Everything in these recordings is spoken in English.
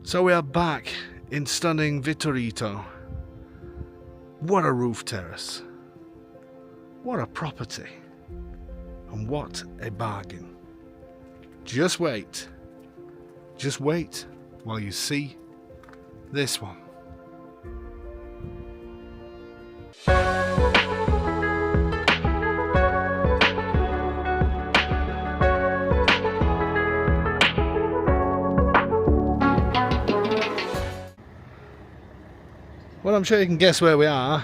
So we are back in stunning Vittorito. What a roof terrace. What a property. And what a bargain. Just wait. Just wait while you see this one. Well, I'm sure you can guess where we are.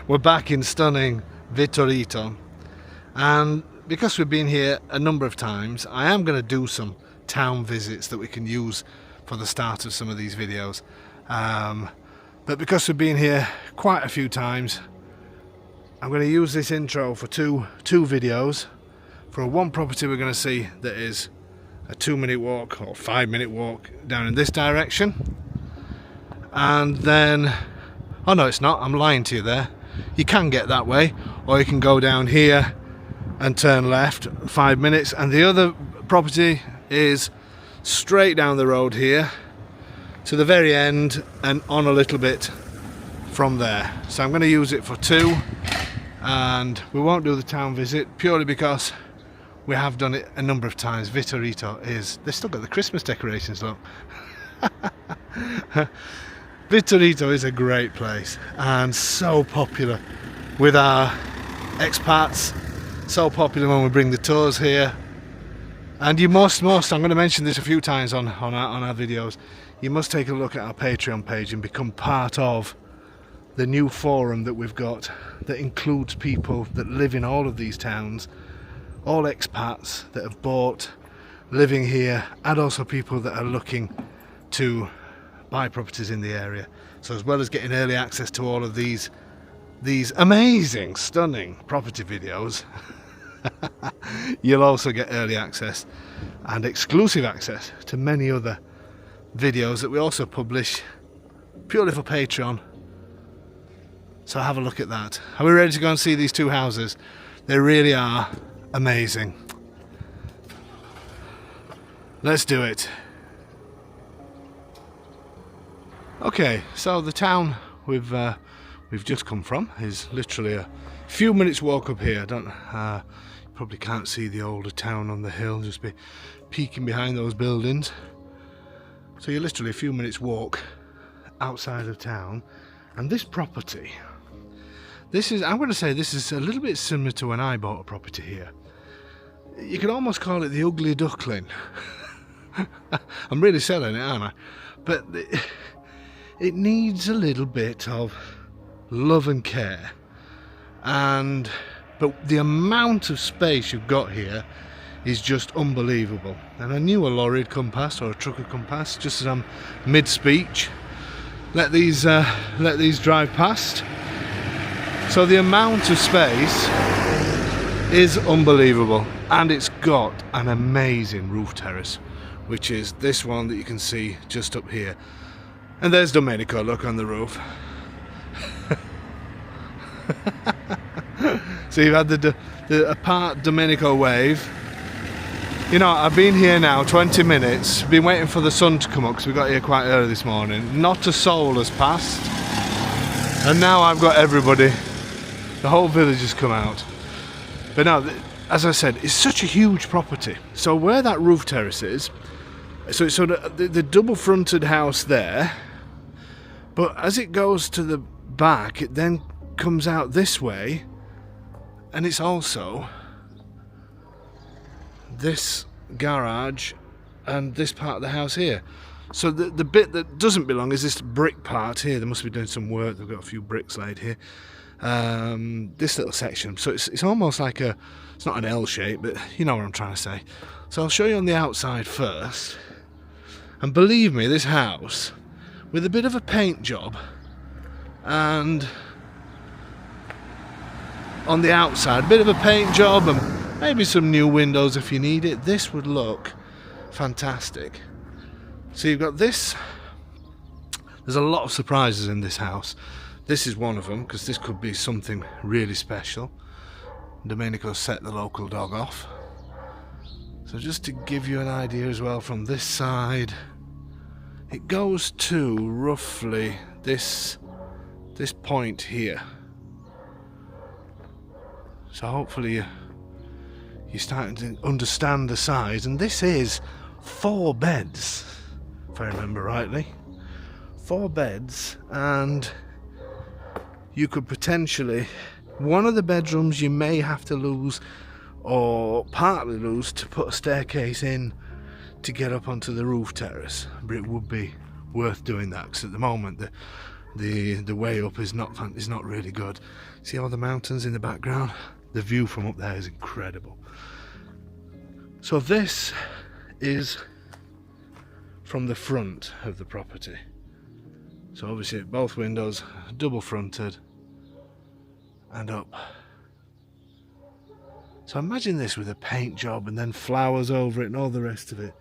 We're back in stunning Vittorito, and because we've been here a number of times, I am going to do some town visits that we can use for the start of some of these videos. But because we've been here quite a few times, I'm going to use this intro for two videos. For one property we're going to see that is a 2-minute walk or 5-minute walk down in this direction. And then, oh no, it's not, I'm lying to you there. You can get that way, or you can go down here and turn left 5 minutes. And the other property is straight down the road here to the very end and on a little bit from there. So I'm going to use it for two, and we won't do the town visit purely because we have done it a number of times. Vittorito is, they've still got the Christmas decorations, look. Vittorito is a great place and so popular with our expats, so popular when we bring the tours here. And you must, I'm going to mention this a few times on our videos, you must take a look at our Patreon page and become part of the new forum that we've got that includes people that live in all of these towns, all expats that have bought living here, and also people that are looking to buy properties in the area. So as well as getting early access to all of these amazing, stunning property videos, you'll also get early access and exclusive access to many other videos that we also publish purely for Patreon. So have a look at that. Are we ready to go and see these two houses? They really are amazing. Let's do it. Okay, so the town we've just come from is literally a few minutes walk up here. You probably can't see the older town on the hill, just be peeking behind those buildings. So you're literally a few minutes walk outside of town, and this property, I'm going to say this is a little bit similar to when I bought a property here. You could almost call it the ugly duckling. I'm really selling it, aren't I? But it needs a little bit of love and care, but the amount of space you've got here is just unbelievable. And I knew a lorry had come past or a truck had come past just as I'm mid-speech. Let these drive past. So the amount of space is unbelievable, and it's got an amazing roof terrace, which is this one that you can see just up here. And there's Domenico, look, on the roof. So you've had the apart Domenico wave. You know, I've been here now 20 minutes, been waiting for the sun to come up because we got here quite early this morning. Not a soul has passed. And now I've got everybody. The whole village has come out. But no, as I said, it's such a huge property. So where that roof terrace is, so it's sort of the double-fronted house there, but as it goes to the back, it then comes out this way, and it's also this garage and this part of the house here. So the bit that doesn't belong is this brick part here. They must be doing some work. They've got a few bricks laid here. This little section. So it's almost like it's not an L shape, but you know what I'm trying to say. So I'll show you on the outside first. And believe me, this house, with a bit of a paint job, and on the outside, a bit of a paint job and maybe some new windows if you need it, this would look fantastic. So you've got this. There's a lot of surprises in this house. This is one of them, because this could be something really special. Domenico set the local dog off. So just to give you an idea as well, from this side, It goes to roughly this point here. So hopefully you're starting to understand the size. And this is 4 beds, if I remember rightly. 4 beds, and you could potentially, one of the bedrooms you may have to lose or partly lose to put a staircase in to get up onto the roof terrace, but it would be worth doing that, because at the moment the way up is not really good. See all the mountains in the background? The view from up there is incredible. So this is from the front of the property. So obviously both windows double fronted and up. So imagine this with a paint job and then flowers over it and all the rest of it.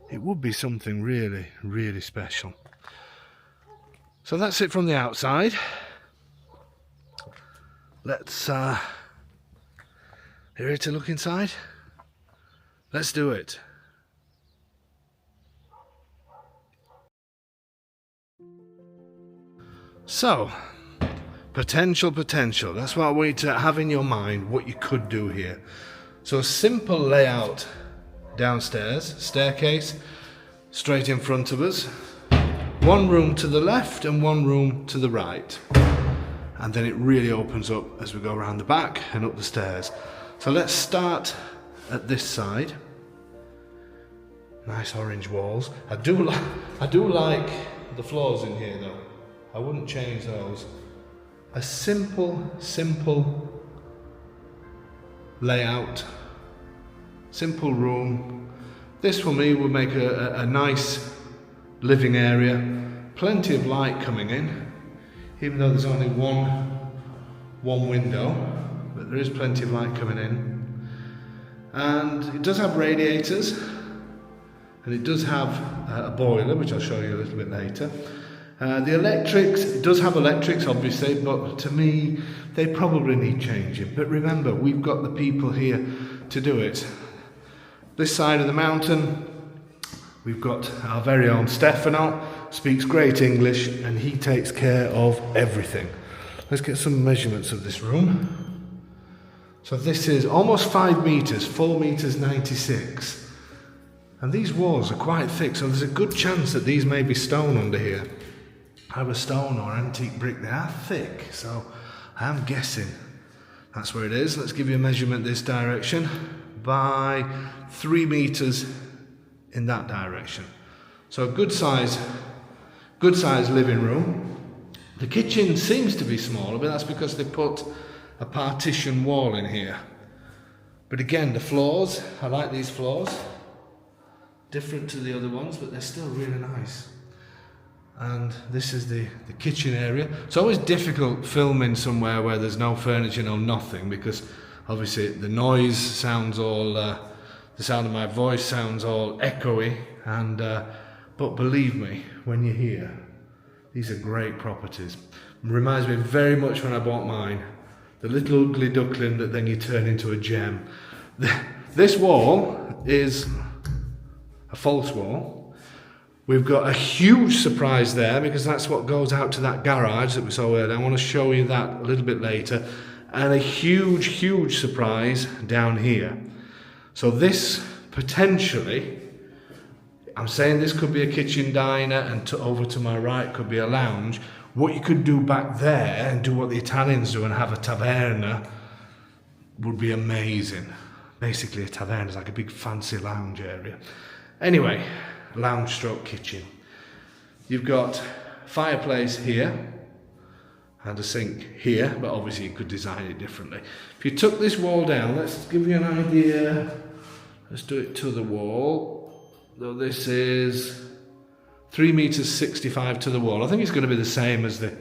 It would be something really, really special. So that's it from the outside. Let's you ready to look inside? Let's do it. So, potential. That's what I want you to have in your mind, what you could do here. So a simple layout downstairs, staircase, straight in front of us. 1 room to the left and 1 room to the right. And then it really opens up as we go around the back and up the stairs. So let's start at this side. Nice orange walls. I do like the floors in here though. I wouldn't change those. A simple layout, simple room. This for me would make a nice living area. Plenty of light coming in, even though there's only one window, but there is plenty of light coming in. And it does have radiators, and it does have a boiler, which I'll show you a little bit later. The electrics, it does have electrics obviously, but to me they probably need changing. But remember, we've got the people here to do it. This side of the mountain, we've got our very own Stefano, speaks great English, and he takes care of everything. Let's get some measurements of this room. So this is almost 5 meters, 4 meters 96. And these walls are quite thick, so there's a good chance that these may be stone under here. Either stone or antique brick. They are thick, so I'm guessing that's where it is. Let's give you a measurement this direction by 3 meters in that direction. So a good size living room. The kitchen seems to be smaller, but that's because they put a partition wall in here. But again, the floors, I like these floors. Different to the other ones, but they're still really nice. And this is the kitchen area. It's always difficult filming somewhere where there's no furniture, no nothing, because obviously the noise sounds all, the sound of my voice sounds all echoey, and but believe me, when you're here, these are great properties. It reminds me very much when I bought mine, the little ugly duckling that then you turn into a gem. This wall is a false wall. We've got a huge surprise there, because that's what goes out to that garage that we saw earlier. I want to show you that a little bit later. And a huge surprise down here. So this potentially, I'm saying this could be a kitchen diner, and over to my right could be a lounge. What you could do back there and do what the Italians do and have a taverna would be amazing. Basically a taverna is like a big fancy lounge area. Anyway, lounge stroke kitchen. You've got fireplace here and a sink here, but obviously you could design it differently. If you took this wall down, let's give you an idea. Let's do it to the wall. So this is 3 meters 65 to the wall. I think it's going to be the same as the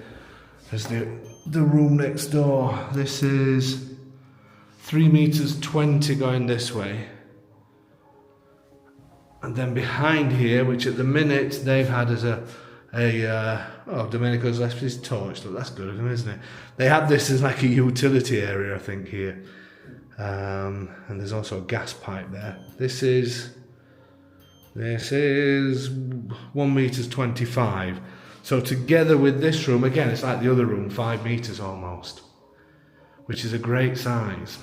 room next door. This is 3 meters 20 going this way. And then behind here, which at the minute they've had as Domenico's left his torch. Look, that's good of him, isn't it? They had this as like a utility area, I think, here. And there's also a gas pipe there. This is 1 metres 25. So together with this room, again, it's like the other room, 5 metres almost, which is a great size.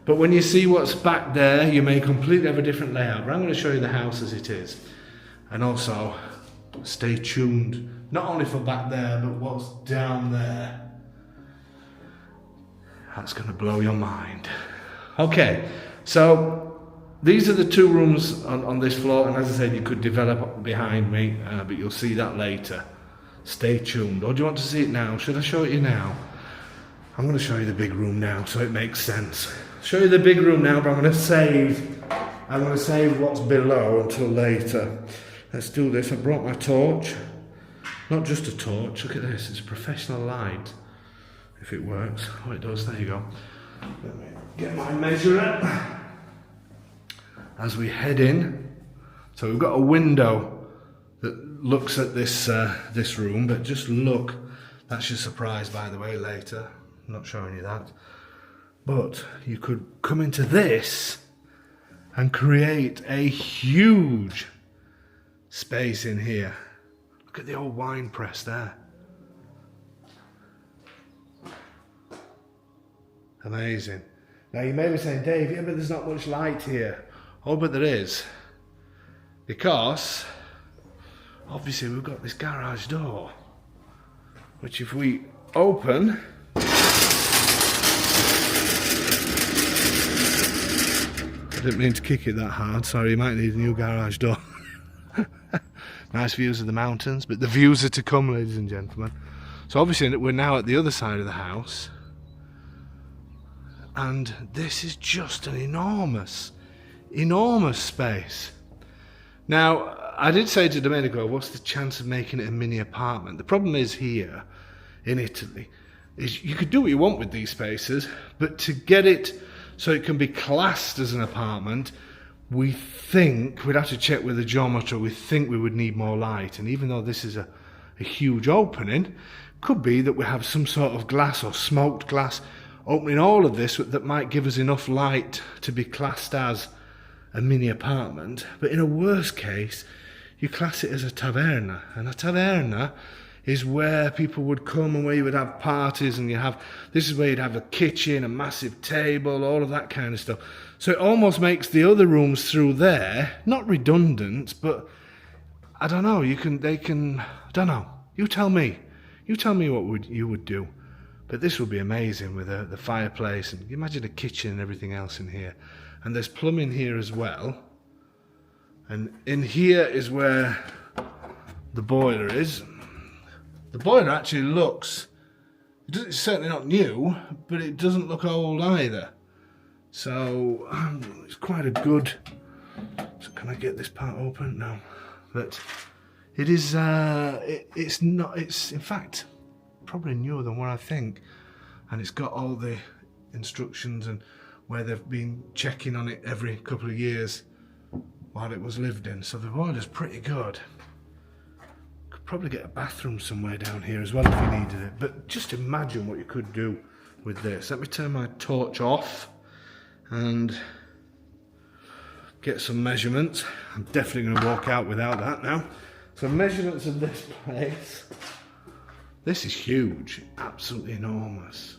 But when you see what's back there, you may completely have a different layout. But I'm going to show you the house as it is. And also, stay tuned, not only for back there, but what's down there. That's going to blow your mind. Okay, so these are the 2 rooms on this floor. And as I said, you could develop behind me, but you'll see that later. Stay tuned. Or do you want to see it now? Should I show it you now? I'm going to show you the big room now, so it makes sense. Show you the big room now, but I'm going to save what's below until later. Let's do this. I brought my torch. Not just a torch. Look at this. It's a professional light. If it works. Oh, it does. There you go. Let me get my measurer. As we head in. So we've got a window that looks at this this room, but just look. That's your surprise, by the way, later. I'm not showing you that. But you could come into this and create a huge space in here. Look at the old wine press there. Amazing. Now you may be saying, Dave, yeah, but there's not much light here. Oh, but there is. Because obviously we've got this garage door, which if we open, I didn't mean to kick it that hard, sorry, you might need a new garage door. Nice views of the mountains, but the views are to come, ladies and gentlemen. So obviously we're now at the other side of the house, and this is just an enormous space. Now, I did say to Domenico, what's the chance of making it a mini apartment? The problem is here, in Italy, is you could do what you want with these spaces, but to get it so it can be classed as an apartment, we think, we'd have to check with the geometry, we think we would need more light. And even though this is a huge opening, could be that we have some sort of glass or smoked glass opening all of this that might give us enough light to be classed as a mini apartment. But in a worst case, you class it as a taverna. And a taverna is where people would come and where you would have parties, and this is where you'd have a kitchen, a massive table, all of that kind of stuff. So it almost makes the other rooms through there not redundant, but I don't know, I don't know. You tell me what you would do. But this would be amazing with the fireplace, and you imagine a kitchen and everything else in here. And there's plumbing here as well. And in here is where the boiler is. The boiler actually looks, it's certainly not new, but it doesn't look old either. So it's quite a good, so can I get this part open? No. But it is, it's in fact probably newer than what I think. And it's got all the instructions and where they've been checking on it every couple of years while it was lived in. So the boiler's pretty good. Could probably get a bathroom somewhere down here as well if you needed it. But just imagine what you could do with this. Let me turn my torch off and get some measurements. I'm definitely going to walk out without that now. So measurements of this place. This is huge, absolutely enormous.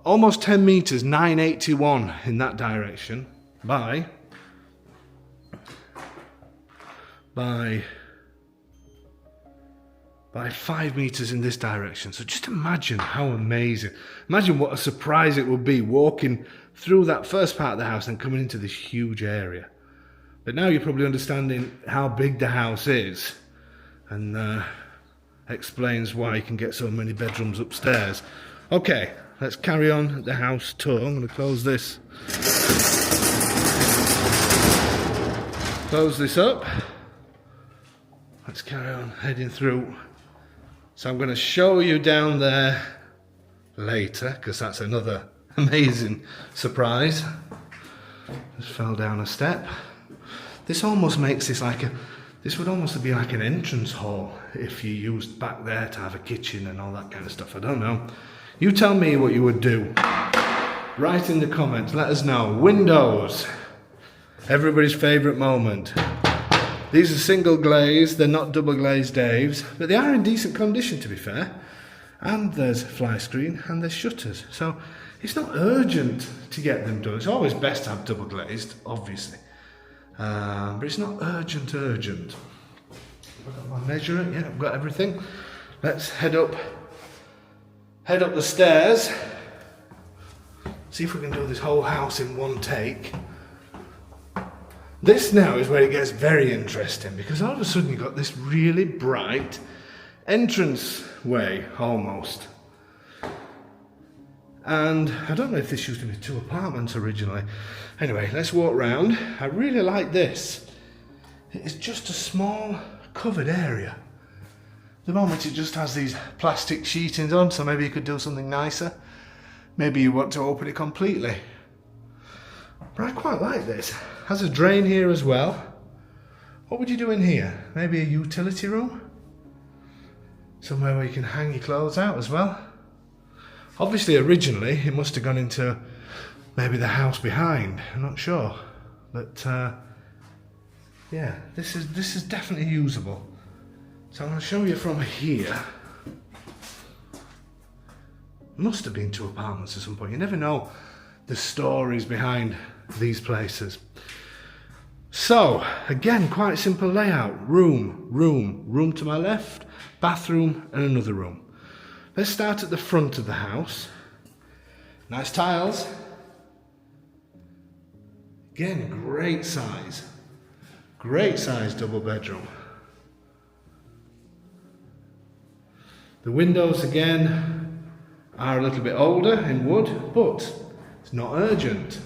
Almost 10 meters, 981 in that direction by 5 meters in this direction. So just imagine how amazing. Imagine what a surprise it would be walking through that first part of the house and coming into this huge area. But now you're probably understanding how big the house is, and explains why you can get so many bedrooms upstairs. Okay, let's carry on the house tour. I'm going to close this. Close this up. Let's carry on heading through. So I'm going to show you down there later, because that's another amazing surprise. Just fell down a step. This almost makes this like this would almost be like an entrance hall if you used back there to have a kitchen and all that kind of stuff. I don't know. You tell me what you would do. Write in the comments, let us know. Windows. Everybody's favourite moment. These are single glazed, they're not double glazed Daves, but they are in decent condition to be fair. And there's fly screen and there's shutters. So it's not urgent to get them done. It's always best to have double glazed, obviously. But it's not urgent. I've got my measurer, yeah, I've got everything. Let's head up the stairs. See if we can do this whole house in one take. This now is where it gets very interesting, because all of a sudden you've got this really bright entrance way almost. And I don't know if this used to be 2 apartments originally. Anyway, let's walk round. I really like this. It's just a small covered area. At the moment it just has these plastic sheetings on, so maybe you could do something nicer. Maybe you want to open it completely. But I quite like this. Has a drain here as well. What would you do in here? Maybe a utility room? Somewhere where you can hang your clothes out as well. Obviously originally it must have gone into maybe the house behind. I'm not sure. But yeah, this is definitely usable. So I'm going to show you from here. Must have been 2 apartments at some point. You never know the stories behind these places. So, again, quite simple layout. Room to my left, bathroom and another room. Let's start at the front of the house. Nice tiles. Again, great size double bedroom. The windows again are a little bit older in wood, but it's not urgent.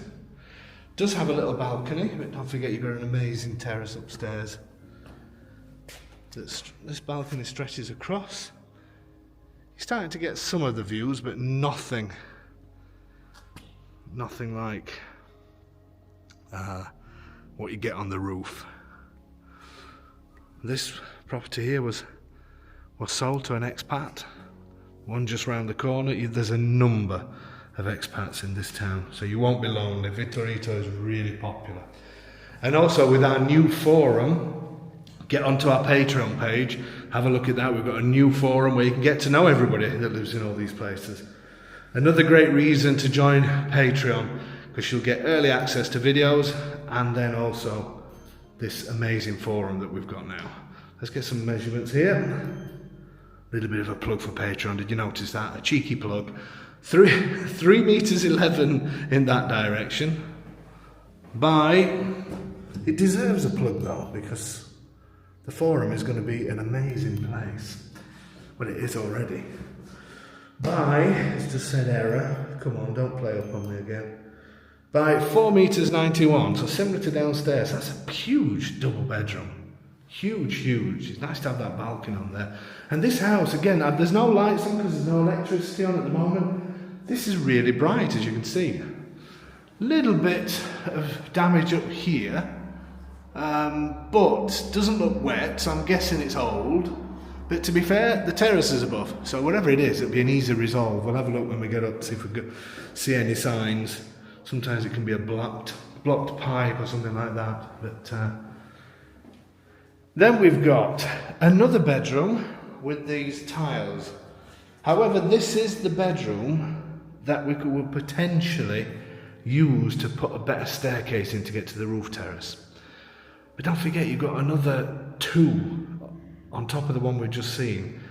Does have a little balcony, but don't forget you've got an amazing terrace upstairs. This balcony stretches across. You're starting to get some of the views, but nothing like what you get on the roof. This property here was sold to an expat. One just round the corner. There's a number of expats in this town, so you won't be lonely. Vittorito is really popular. And also with our new forum, get onto our Patreon page, have a look at that. We've got a new forum where you can get to know everybody that lives in all these places. Another great reason to join Patreon, because you'll get early access to videos and then also this amazing forum that we've got now. Let's get some measurements here. A little bit of a plug for Patreon. Did you notice that? A cheeky plug. 3 meters 11 in that direction. It deserves a plug though, because the forum is going to be an amazing place. Well, it is already. It's just said error. Come on, don't play up on me again. By 4 meters 91, so similar to downstairs. That's a huge double bedroom. Huge. It's nice to have that balcony on there. And this house, again, there's no lights on because there's no electricity on at the moment. This is really bright, as you can see. Little bit of damage up here, but doesn't look wet, so I'm guessing it's old. But to be fair, the terrace is above, so whatever it is, it'll be an easy resolve. We'll have a look when we get up to see if we can see any signs. Sometimes it can be a blocked pipe or something like that. But then we've got another bedroom with these tiles. However, this is the bedroom that we could potentially use to put a better staircase in to get to the roof terrace. But don't forget, you've got another 2 on top of the one we've just seen.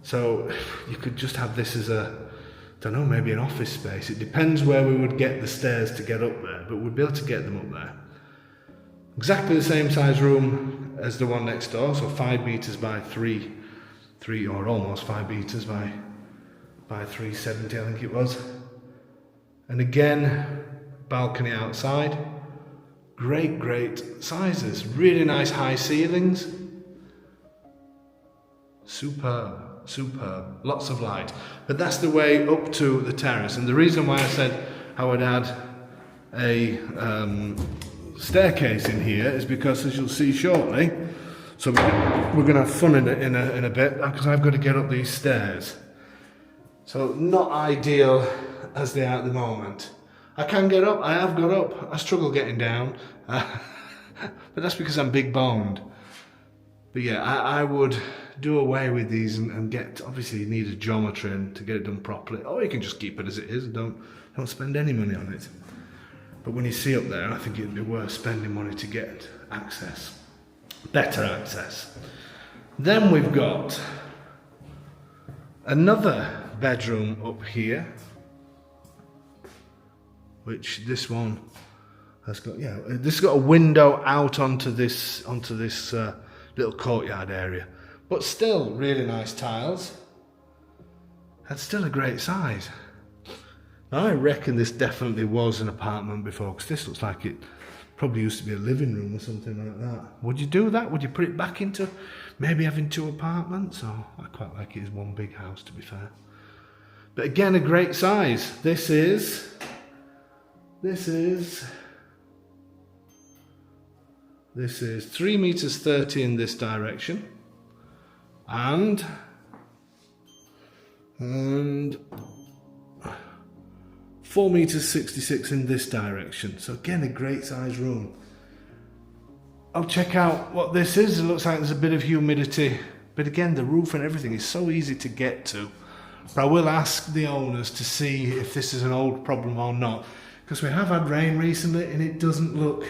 So you could just have this as maybe an office space. It depends where we would get the stairs to get up there, but we'd be able to get them up there. Exactly the same size room as the one next door, so 5 meters by 3 or almost 5 meters by 370, I think it was. And again, balcony outside. Great sizes. Really nice high ceilings. Superb. Lots of light. But that's the way up to the terrace. And the reason why I said I would add a staircase in here is because, as you'll see shortly, so we're going to have fun in a bit, because I've got to get up these stairs. So not ideal as they are at the moment. I can get up, I have got up, I struggle getting down, but that's because I'm big boned. But yeah, I would do away with these and get, obviously you need a geometry and to get it done properly, or you can just keep it as it is and don't spend any money on it. But when you see up there, I think it'd be worth spending money to get access, better access. Then we've got another bedroom up here, which this one has got, yeah, this has got a window out onto this little courtyard area, but still really nice tiles, and still a great size. Now, I reckon this definitely was an apartment before, because this looks like it probably used to be a living room or something like that. Would you do that? Would you put it back into maybe having 2 apartments? Or I quite like it as one big house, to be fair. But again, a great size. This is 3 meters 30 in this direction, and 4 meters 66 in this direction. So again, a great size room. I'll check out what this is. It looks like there's a bit of humidity, but again, the roof and everything is so easy to get to. But I will ask the owners to see if this is an old problem or not, because we have had rain recently and it doesn't look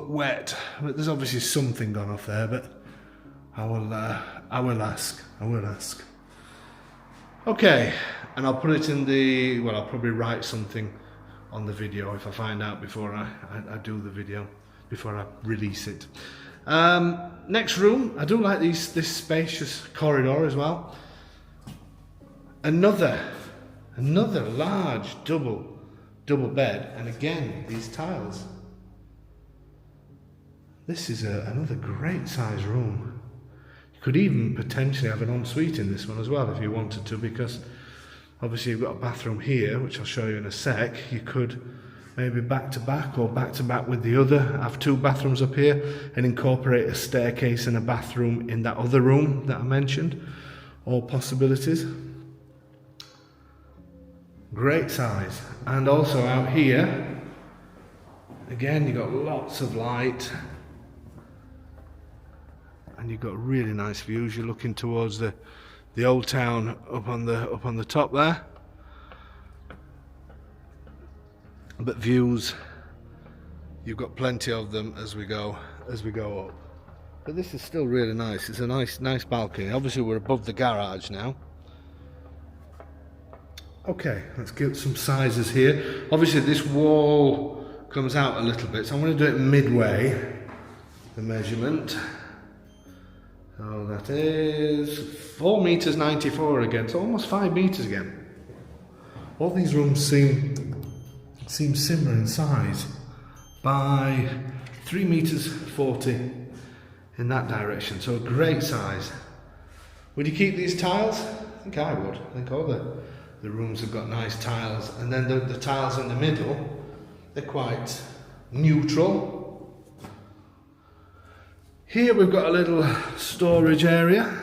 wet. But there's obviously something gone off there, but I will ask. Okay, and I'll put it in the, well, I'll probably write something on the video if I find out before I do the video, before I release it. Next room, I do like this spacious corridor as well. Another large double bed, and again, these tiles. This is another great size room. You could even potentially have an ensuite in this one as well if you wanted to, because obviously you've got a bathroom here, which I'll show you in a sec. You could maybe back to back or back to back with the other, have 2 bathrooms up here and incorporate a staircase and a bathroom in that other room that I mentioned. All possibilities. Great size. And also out here, again, you've got lots of light. And you've got really nice views. You're looking towards the old town up on the top there. But views, you've got plenty of them as we go up. But this is still really nice. It's a nice balcony. Obviously we're above the garage now. Okay, let's get some sizes here. Obviously this wall comes out a little bit, so I'm going to do it midway, the measurement. So that is 4 meters 94 again, so almost 5 meters again. All these rooms seem similar in size by 3 meters 40 in that direction, so a great size. Would you keep these tiles? I think I would. I think all the rooms have got nice tiles, and then the tiles in the middle, they're quite neutral. Here we've got a little storage area.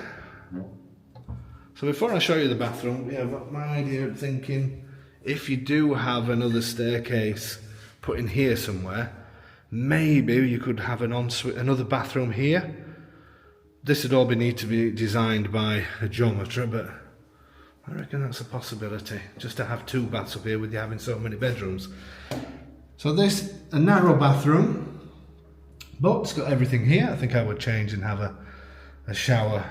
So before I show you the bathroom, yeah, my idea of thinking, if you do have another staircase put in here somewhere, maybe you could have an ensuite, another bathroom here. This would all need to be designed by a geometer, but I reckon that's a possibility, just to have 2 baths up here with you having so many bedrooms. So this, a narrow bathroom, but it's got everything here. I think I would change and have a shower,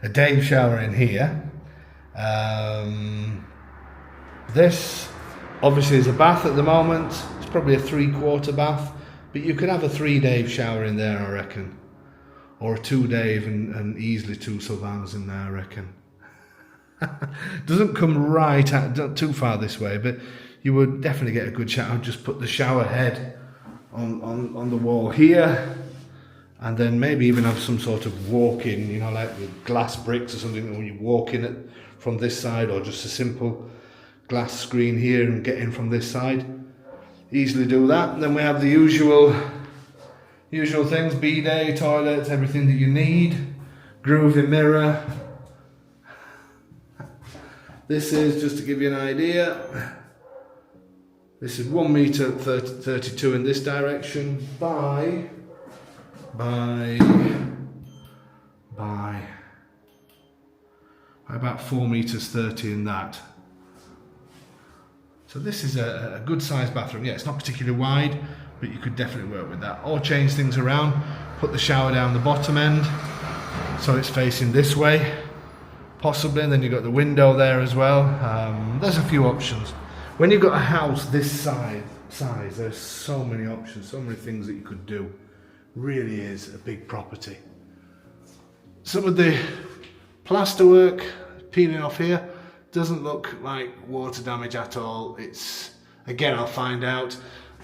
a day shower in here. This obviously is a bath at the moment. It's probably a 3/4 bath, but you could have a 3-day shower in there, I reckon, or a 2-day and easily 2 sylvanas in there, I reckon. Doesn't come right too far this way, but you would definitely get a good shower. Just put the shower head on the wall here, and then maybe even have some sort of walk-in, you know, like with glass bricks or something, when you walk in it from this side, or just a simple glass screen here and get in from this side. Easily do that. And then we have the usual things: bidet, toilets, everything that you need. Groovy mirror. This is, just to give you an idea, this is 1 meter 32 in this direction by by about 4 meters 30 in that. So this is a good sized bathroom. Yeah, it's not particularly wide, but you could definitely work with that. Or change things around, put the shower down the bottom end so it's facing this way, possibly, and then you've got the window there as well. There's a few options. When you've got a house this size, there's so many options, so many things that you could do. Really is a big property. Some of the plasterwork peeling off here doesn't look like water damage at all. It's, again, I'll find out.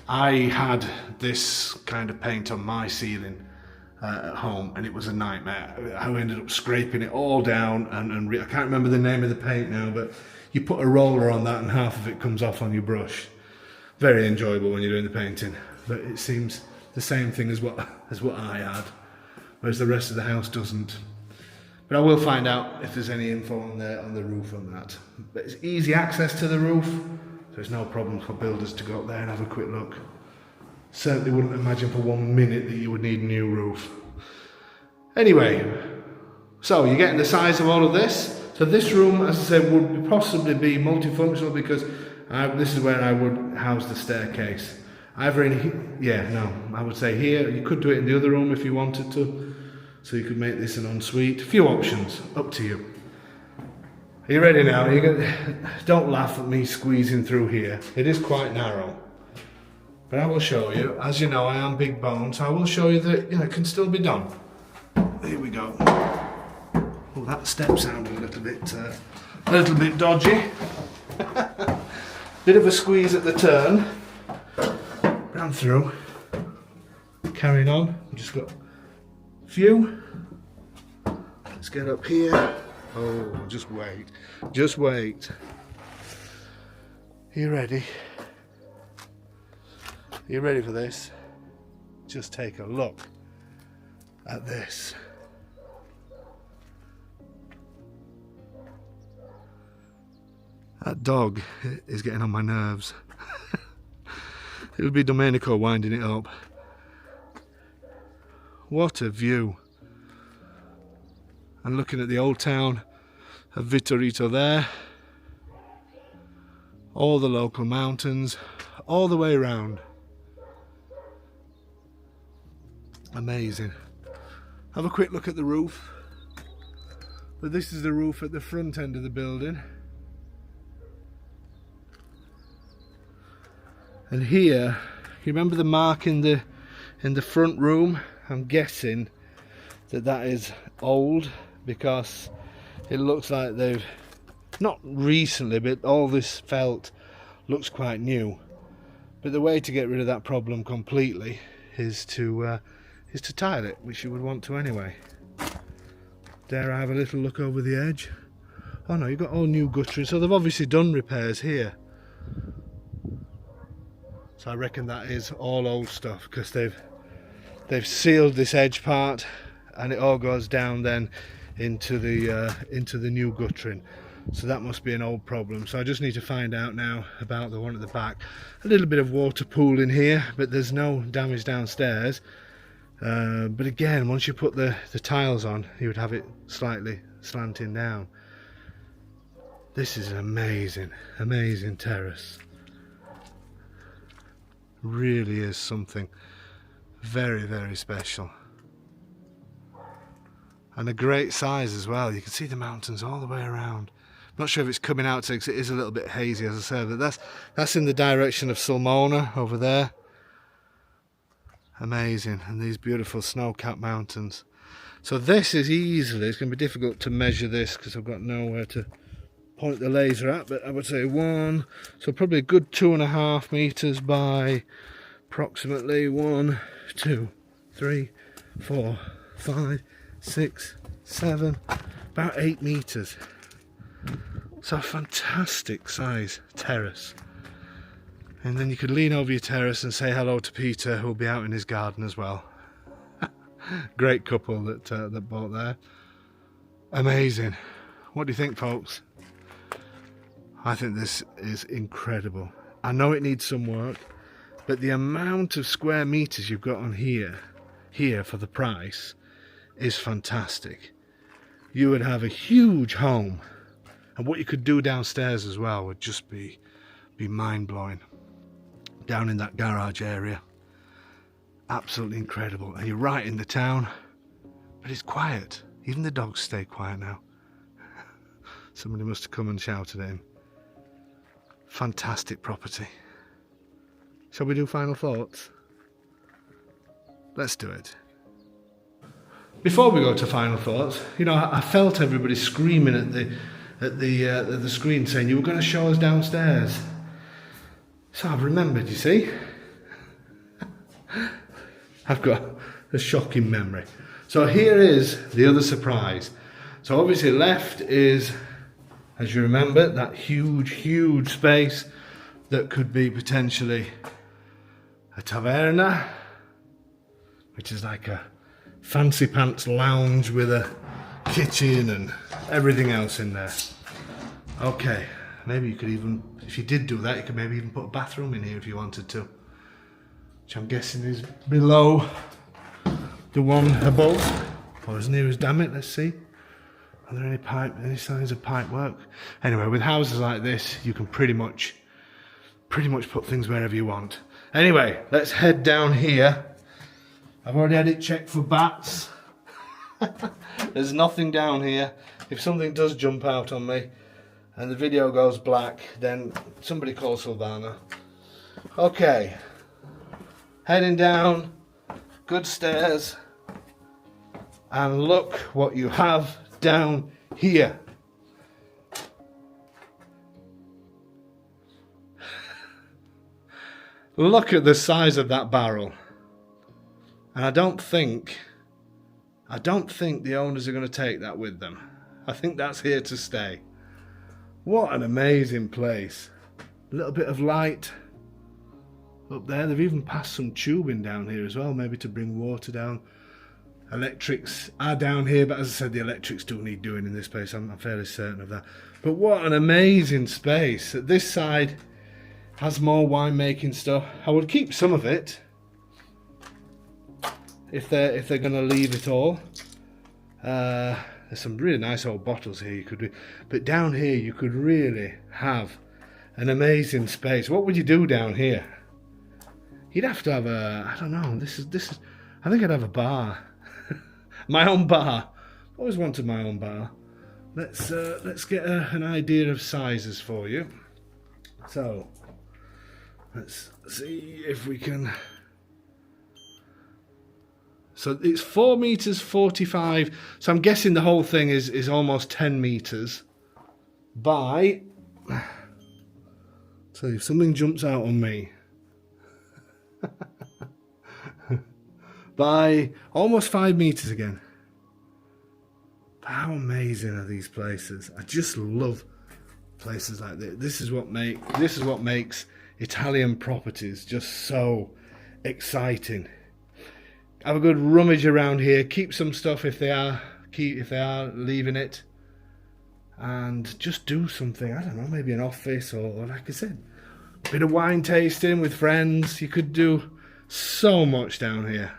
I had this kind of paint on my ceiling at home, and it was a nightmare. I ended up scraping it all down, and I can't remember the name of the paint now, but you put a roller on that and half of it comes off on your brush. Very enjoyable when you're doing the painting, but it seems the same thing as what I had, whereas the rest of the house doesn't. But I will find out if there's any info on the roof on that. But it's easy access to the roof, so there's no problem for builders to go up there and have a quick look. Certainly wouldn't imagine for 1 minute that you would need a new roof. Anyway, so you're getting the size of all of this. So this room, as I said, would possibly be multifunctional because this is where I would house the staircase. Either I would say here. You could do it in the other room if you wanted to. So you could make this an ensuite. A few options, up to you. Are you ready now? Don't laugh at me squeezing through here. It is quite narrow. But I will show you. As you know, I am big bone, so I will show you that it can still be done. Here we go. Well, that step sounded a little bit dodgy. Bit of a squeeze at the turn. Ran through. Carrying on. We've just got a few. Let's get up here. Oh, just wait. Just wait. Are you ready? Are you ready for this? Just take a look at this. That dog is getting on my nerves. It would be Domenico winding it up. What a view. And looking at the old town of Vittorito there. All the local mountains, all the way around. Amazing. Have a quick look at the roof. But this is the roof at the front end of the building. And here, you remember the mark in the front room? I'm guessing that is old because it looks like they've, not recently, but all this felt looks quite new. But the way to get rid of that problem completely is to tile it, which you would want to anyway. Dare I have a little look over the edge? Oh no, you've got all new guttering, so they've obviously done repairs here. So I reckon that is all old stuff because they've sealed this edge part, and it all goes down then into the new guttering. So that must be an old problem. So I just need to find out now about the one at the back. A little bit of water pooling here, but there's no damage downstairs. But again, once you put the tiles on, you would have it slightly slanting down. This is an amazing terrace. Really is something very, very special. And a great size as well. You can see the mountains all the way around. Not sure if it's coming out because it is a little bit hazy, as I said, but that's in the direction of Sulmona over there. Amazing. And these beautiful snow-capped mountains. So this is easily, it's going to be difficult to measure this because I've got nowhere to point the laser at, but I would say so probably a good 2.5 meters by approximately 1, 2, 3, 4, 5, 6, 7, about 8 meters. So a fantastic size terrace. And then you could lean over your terrace and say hello to Peter, who will be out in his garden as well. Great couple that bought there. Amazing. What do you think, folks? I think this is incredible. I know it needs some work, but the amount of square meters you've got on here here for the price is fantastic. You would have a huge home, and what you could do downstairs as well would just be mind-blowing. Down in that garage area, absolutely incredible. And you're right in the town, but it's quiet. Even the dogs stay quiet now. Somebody must have come and shouted at him. Fantastic property. Shall we do final thoughts? Let's do it. Before we go to final thoughts, you know, I felt everybody screaming at the screen saying you were going to show us downstairs. So I've remembered, you see. I've got a shocking memory. So here is the other surprise. So obviously left is, as you remember, that huge space that could be potentially a taverna, which is like a fancy pants lounge with a kitchen and everything else in there. Okay, maybe you could even, if you did do that, you could maybe even put a bathroom in here if you wanted to, which I'm guessing is below the one above, or as near as, damn it, let's see. Are there any signs of pipe work? Anyway, with houses like this, you can pretty much put things wherever you want. Anyway, let's head down here. I've already had it checked for bats. There's nothing down here. If something does jump out on me and the video goes black, then somebody call Silvana. Okay, heading down, good stairs, and look what you have down here. Look at the size of that barrel. And I don't think the owners are going to take that with them. I think that's here to stay. What an amazing place. A little bit of light up there. They've even passed some tubing down here as well, maybe to bring water down. Electrics are down here, but as I said, the electrics do need doing in this place. I'm fairly certain of that. But what an amazing space. This side has more winemaking stuff. I would keep some of it if they're going to leave it all. There's some really nice old bottles here you could do, but down here you could really have an amazing space. What would you do down here? You'd have to have a, I don't know, this is I think I'd have a bar. My own bar. Always wanted my own bar. Let's get an idea of sizes for you. So let's see if we can. So it's 4 meters 45. So I'm guessing the whole thing is almost 10 meters by. So if something jumps out on me, by almost 5 meters again. How amazing are these places? I just love places like this. This is what makes Italian properties just so exciting. Have a good rummage around here. Keep some stuff if they are leaving it, and just do something. I don't know, maybe an office or like I said, a bit of wine tasting with friends. You could do so much down here.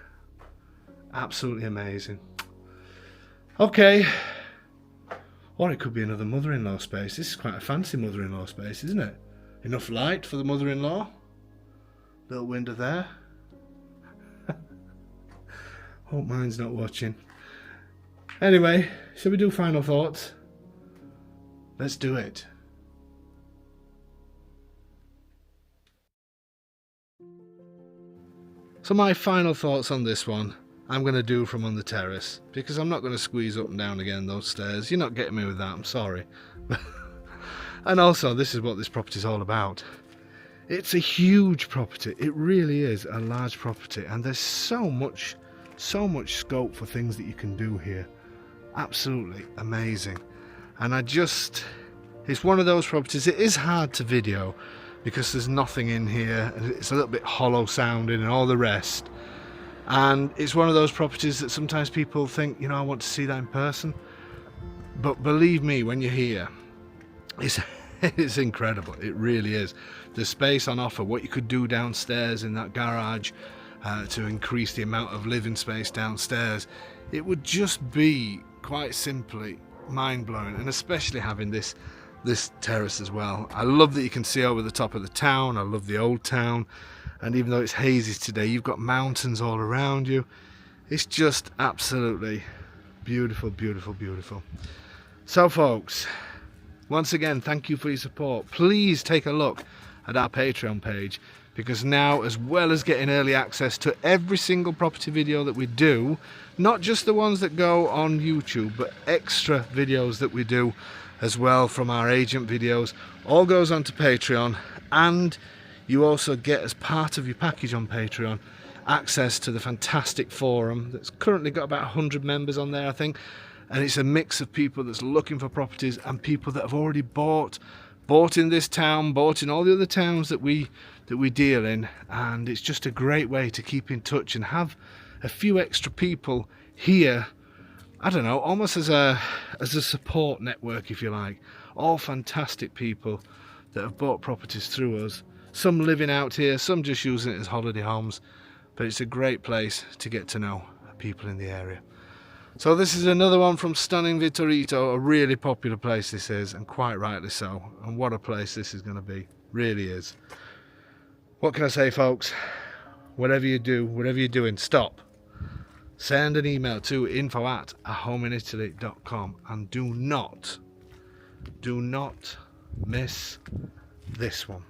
Absolutely amazing. Okay. Or it could be another mother-in-law space. This is quite a fancy mother-in-law space, isn't it? Enough light for the mother-in-law. Little window there. Hope mine's not watching. Anyway, shall we do final thoughts? Let's do it. So my final thoughts on this one, I'm going to do from on the terrace, because I'm not going to squeeze up and down again those stairs. You're not getting me with that, I'm sorry. And also, this is what this property is all about. It's a huge property. It really is a large property, and there's so much scope for things that you can do here. Absolutely amazing. And it's one of those properties, it is hard to video because there's nothing in here, and it's a little bit hollow sounding and all the rest. And it's one of those properties that sometimes people think, you know, I want to see that in person. But believe me, when you're here, it's incredible. It really is. The space on offer, what you could do downstairs in that garage, to increase the amount of living space downstairs. It would just be quite simply mind-blowing, and especially having this terrace as well. I love that you can see over the top of the town. I love the old town, and even though it's hazy today, you've got mountains all around you. It's just absolutely beautiful, beautiful, beautiful. So folks, once again, thank you for your support. Please take a look at our Patreon page, because now, as well as getting early access to every single property video that we do, not just the ones that go on YouTube, but extra videos that we do as well from our agent videos, all goes onto Patreon. And you also get, as part of your package on Patreon, access to the fantastic forum that's currently got about 100 members on there, I think, and it's a mix of people that's looking for properties and people that have already bought in this town, bought in all the other towns that we deal in. And it's just a great way to keep in touch and have a few extra people here, I don't know, almost as a support network, if you like. All fantastic people that have bought properties through us, some living out here, some just using it as holiday homes, but it's a great place to get to know people in the area. So this is another one from stunning Vittorito, a really popular place this is, and quite rightly so. And what a place this is going to be, really is. What can I say, folks? Whatever you do, whatever you're doing, stop. Send an email to info@ahomeinitaly.com, and do not miss this one.